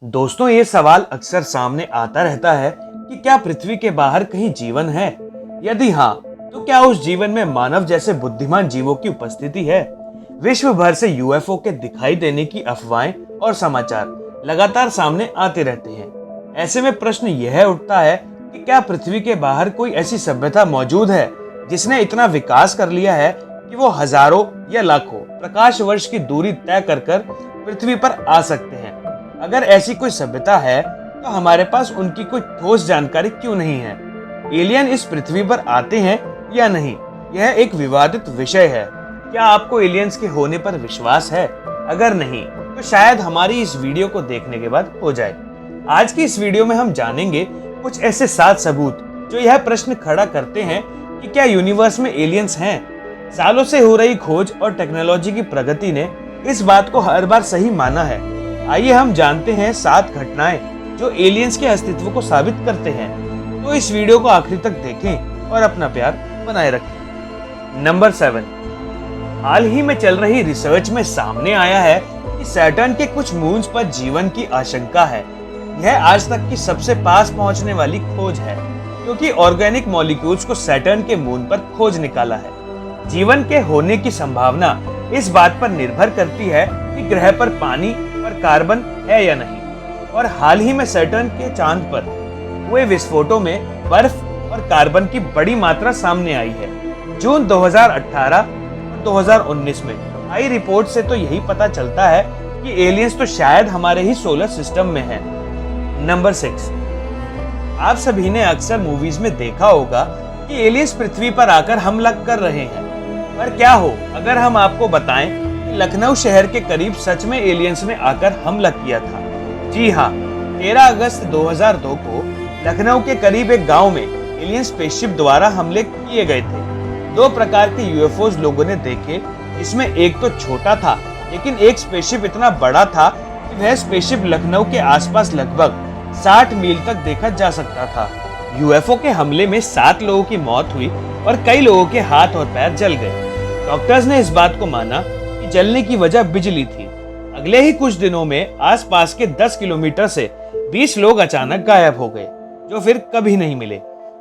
दोस्तों, ये सवाल अक्सर सामने आता रहता है कि क्या पृथ्वी के बाहर कहीं जीवन है? यदि हाँ, तो क्या उस जीवन में मानव जैसे बुद्धिमान जीवों की उपस्थिति है? विश्व भर से यूएफओ के दिखाई देने की अफवाहें और समाचार लगातार सामने आते रहते हैं। ऐसे में प्रश्न यह उठता है कि क्या पृथ्वी के बाहर कोई ऐसी सभ्यता मौजूद है जिसने इतना विकास कर लिया है कि वो हजारों या लाखों प्रकाश वर्ष की दूरी तय कर पृथ्वी पर आ सकते हैं? अगर ऐसी कोई सभ्यता है तो हमारे पास उनकी कोई ठोस जानकारी क्यों नहीं है? एलियन इस पृथ्वी पर आते हैं या नहीं, यह एक विवादित विषय है। क्या आपको एलियंस के होने पर विश्वास है? अगर नहीं, तो शायद हमारी इस वीडियो को देखने के बाद हो जाए। आज की इस वीडियो में हम जानेंगे कुछ ऐसे 7 सबूत जो यह प्रश्न खड़ा करते हैं कि क्या यूनिवर्स में एलियंस हैं। सालों से हो रही खोज और टेक्नोलॉजी की प्रगति ने इस बात को हर बार सही माना है। आइए हम जानते हैं 7 घटनाएं जो एलियंस के अस्तित्व को साबित करते हैं। तो इस वीडियो को आखिरी तक देखें और अपना प्यार बनाए रखें। नंबर 7, हाल ही में चल रही रिसर्च में सामने आया है कि सैटर्न के कुछ मून्स पर जीवन की आशंका है। यह आज तक की सबसे पास पहुंचने वाली खोज है, क्योंकि ऑर्गेनिक मॉलिक्यूल्स को सैटर्न के मून पर खोज निकाला है। जीवन के होने की संभावना इस बात पर निर्भर करती है कि ग्रह पर पानी और कार्बन है या नहीं। और हाल ही में सैटर्न के चांद पर हुए विस्फोटों में बर्फ और कार्बन की बड़ी मात्रा सामने आई है। जून 2018 और 2019 में आई रिपोर्ट से तो यही पता चलता है कि एलियंस तो शायद हमारे ही सोलर सिस्टम में है। नंबर 6, आप सभी ने अक्सर मूवीज में देखा होगा कि एलियंस पृथ्वी पर आकर हमला कर रहे हैं। पर क्या हो अगर हम आपको बताएं कि लखनऊ शहर के करीब सच में एलियंस ने आकर हमला किया था? जी हाँ, 13 अगस्त 2002 को लखनऊ के करीब एक गांव में एलियन स्पेसशिप द्वारा हमले किए गए थे। 2 प्रकार के यूएफओज लोगों ने देखे। इसमें एक तो छोटा था, लेकिन एक स्पेसशिप इतना बड़ा था कि वह स्पेसशिप लखनऊ के आसपास लगभग 60 मील तक देखा जा सकता था। यूएफओ के हमले में 7 लोगों की मौत हुई और कई लोगों के हाथ और पैर जल गए। डॉक्टर्स ने इस बात को माना कि जलने की वजह बिजली थी। अगले ही कुछ दिनों में आसपास के 10 किलोमीटर से 20 लोग अचानक गायब हो गए, जो फिर कभी नहीं मिले।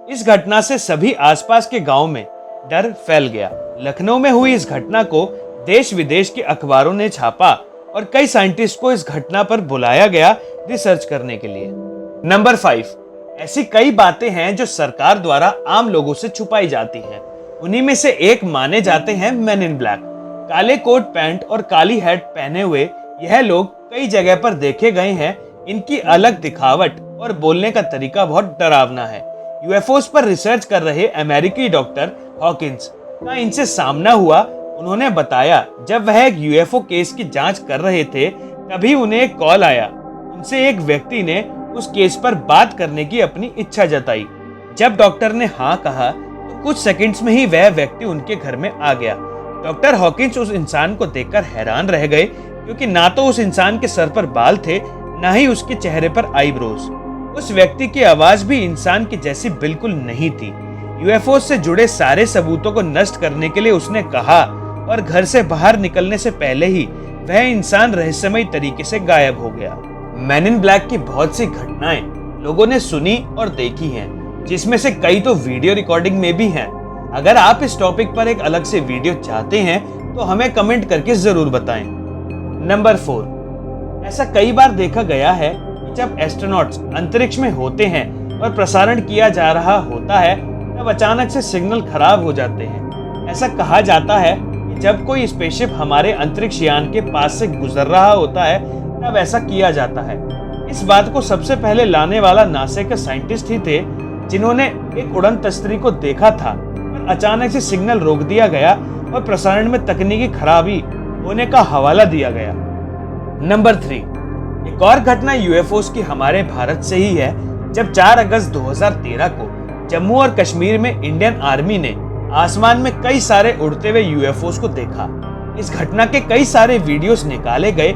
इस घटना से सभी आसपास के गांव में डर फैल गया। लखनऊ में हुई इस घटना को देश विदेश के अखबारों ने छापा और कई साइंटिस्ट को इस घटना पर बुलाया गया रिसर्च करने के लिए। नंबर 5, ऐसी कई बातें हैं जो सरकार द्वारा आम लोगों से छुपाई जाती हैं। उन्हीं में से एक माने जाते हैं मैन इन ब्लैक। काले कोट पैंट और काली हैट पहने हुए यह लोग कई जगह पर देखे गए हैं। इनकी अलग दिखावट और बोलने का तरीका बहुत डरावना है। यूएफओस पर रिसर्च कर रहे अमेरिकी डॉक्टर हॉकिंस का इनसे सामना हुआ। उन्होंने बताया जब वह एक यूएफओ केस की जांच कर रहे थे, तभी उन्हें एक कॉल आया। उनसे एक व्यक्ति ने उस केस पर बात करने की अपनी इच्छा जताई। जब डॉक्टर ने हाँ कहा तो कुछ सेकंड्स में ही वह व्यक्ति उनके घर में आ गया। डॉक्टर हॉकिंस उस इंसान को देखकर हैरान रह गए, क्योंकि ना तो उस इंसान के सर पर बाल थे, ना ही उसके चेहरे पर आईब्रोज। उस व्यक्ति की आवाज भी इंसान की जैसी बिल्कुल नहीं थी। यूएफओ से जुड़े सारे सबूतों को नष्ट करने के लिए उसने कहा, और घर से बाहर निकलने से पहले ही वह इंसान रहस्यमय तरीके से गायब हो गया। मैन इन ब्लैक की बहुत सी घटनाएं लोगों ने सुनी और देखी हैं, जिसमें से कई तो वीडियो रिकॉर्डिंग में भी हैं। अगर आप इस टॉपिक पर एक अलग से वीडियो चाहते हैं तो हमें कमेंट करके जरूर बताएं। नंबर 4, ऐसा कई बार देखा गया है कि जब एस्ट्रोनॉट्स अंतरिक्ष में होते हैं और प्रसारण किया जा रहा होता है, तब अचानक से सिग्नल खराब हो जाते हैं। ऐसा कहा जाता है कि जब कोई स्पेसशिप हमारे अंतरिक्ष यान के पास से गुजर रहा होता है, तब ऐसा किया जाता है। इस बात को सबसे पहले लाने वाला नासा के साइंटिस्ट ही थे, जिन्होंने एक उड़न तस्तरी को देखा था, पर अचानक से सिग्नल रोक दिया गया और प्रसारण में तकनीकी खराबी होने का हवाला दिया गया। नंबर 3, एक और घटना यूएफओस की हमारे भारत से ही है। जब 4 अगस्त 2013 को जम्मू और कश्मीर में इंडियन आर्मी ने आसमान में कई सारे उड़ते हुए यूएफओस को देखा। इस घटना के कई सारे वीडियोस निकाले गए।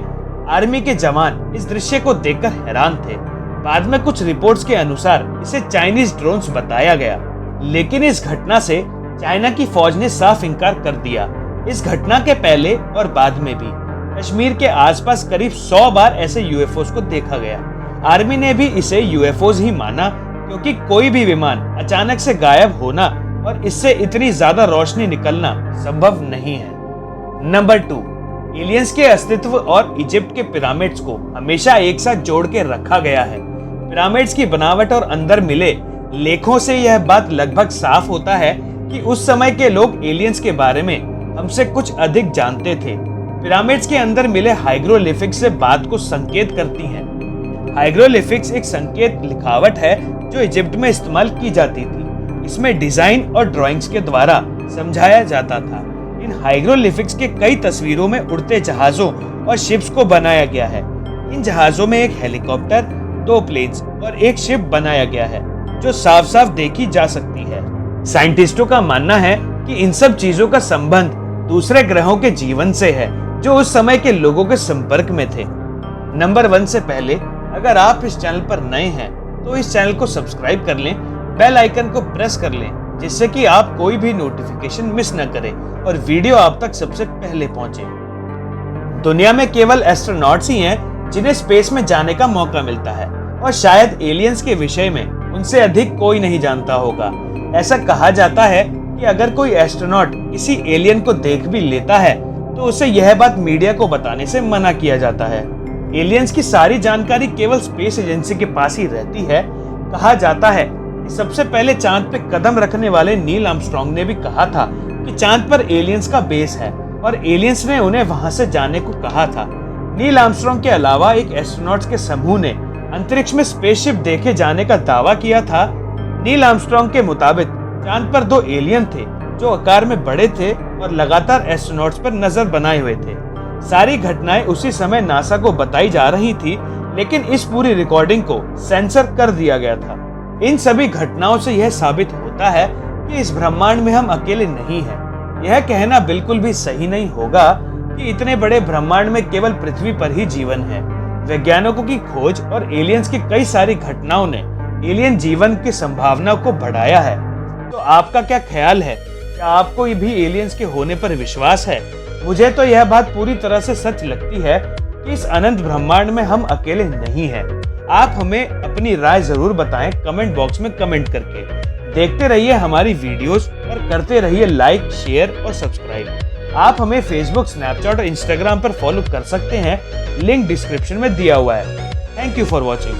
आर्मी के जवान इस दृश्य को देखकर हैरान थे। बाद में कुछ रिपोर्ट्स के अनुसार इसे चाइनीज ड्रोन्स बताया गया, लेकिन इस घटना से चाइना की फौज ने साफ इनकार कर दिया। इस घटना के पहले और बाद में भी कश्मीर के आसपास करीब 100 बार ऐसे यूएफओस को देखा गया। आर्मी ने भी इसे यूएफओज ही माना, क्योंकि कोई भी विमान अचानक से गायब होना और इससे इतनी ज्यादा रोशनी निकलना संभव नहीं है। नंबर 2, एलियंस के अस्तित्व और इजिप्ट के पिरामिड्स को हमेशा एक साथ जोड़ के रखा गया है। पिरामिड्स की बनावट और अंदर मिले लेखों से यह बात लगभग साफ होता है कि उस समय के लोग एलियंस के बारे में हमसे कुछ अधिक जानते थे। पिरामिड्स के अंदर मिले हाइग्रोलिफिक्स से बात को संकेत करती हैं। हाइग्रोलिफिक्स एक संकेत लिखावट है जो इजिप्ट में इस्तेमाल की जाती थी। इसमें डिजाइन और ड्राइंग्स के द्वारा समझाया जाता था। इन हाइग्रोलिफिक्स के कई तस्वीरों में उड़ते जहाजों और शिप्स को बनाया गया है। इन जहाजों में एक हेलीकॉप्टर, 2 प्लेन्स और एक शिप बनाया गया है जो साफ साफ देखी जा सकती है। साइंटिस्टों का मानना है कि इन सब चीजों का संबंध दूसरे ग्रहों के जीवन से है जो उस समय के लोगों के संपर्क में थे। नंबर 1 से पहले अगर आप इस चैनल पर नए हैं तो इस चैनल को सब्सक्राइब कर लें, बेल आइकन को प्रेस कर लें, जिससे कि आप कोई भी नोटिफिकेशन मिस न करें और वीडियो आप तक सबसे पहले पहुंचे। दुनिया में केवल एस्ट्रोनॉट्स ही हैं जिन्हें स्पेस में जाने का मौका मिलता है और शायद एलियंस के विषय में उनसे अधिक कोई नहीं जानता होगा। ऐसा कहा जाता है कि अगर कोई एस्ट्रोनॉट किसी एलियन को देख भी लेता है तो उसे यह बात मीडिया को बताने से मना किया जाता है। एलियंस की सारी जानकारी केवल स्पेस एजेंसी के पास ही रहती है। कहा जाता है कि सबसे पहले चांद पे कदम रखने वाले नील आर्मस्ट्रांग ने भी कहा था कि चांद पर एलियंस का बेस है और एलियंस ने उन्हें वहां से जाने को कहा था। नील आर्मस्ट्रांग के अलावा एक एस्ट्रोनॉट्स के समूह ने अंतरिक्ष में स्पेसशिप देखे जाने का दावा किया था। नील आर्मस्ट्रांग के मुताबिक चांद पर 2 एलियन थे जो आकार में बड़े थे और लगातार एस्ट्रोनॉट्स पर नजर बनाए हुए थे। सारी घटनाएं उसी समय नासा को बताई जा रही थी, लेकिन इस पूरी रिकॉर्डिंग को सेंसर कर दिया गया था। इन सभी घटनाओं से यह साबित होता है कि इस ब्रह्मांड में हम अकेले नहीं हैं। यह कहना बिल्कुल भी सही नहीं होगा कि इतने बड़े ब्रह्मांड में केवल पृथ्वी पर ही जीवन है। वैज्ञानिकों की खोज और एलियंस की कई सारी घटनाओं ने एलियन जीवन की संभावना को बढ़ाया है। तो आपका क्या ख्याल है? क्या आपको भी एलियंस के होने पर विश्वास है? मुझे तो यह बात पूरी तरह से सच लगती है कि इस अनंत ब्रह्मांड में हम अकेले नहीं हैं। आप हमें अपनी राय जरूर बताएं कमेंट बॉक्स में कमेंट करके। देखते रहिए हमारी वीडियोस और करते रहिए लाइक, शेयर और सब्सक्राइब। आप हमें फेसबुक, स्नैपचैट और इंस्टाग्राम पर फॉलो कर सकते हैं। लिंक डिस्क्रिप्शन में दिया हुआ है। Thank you for watching.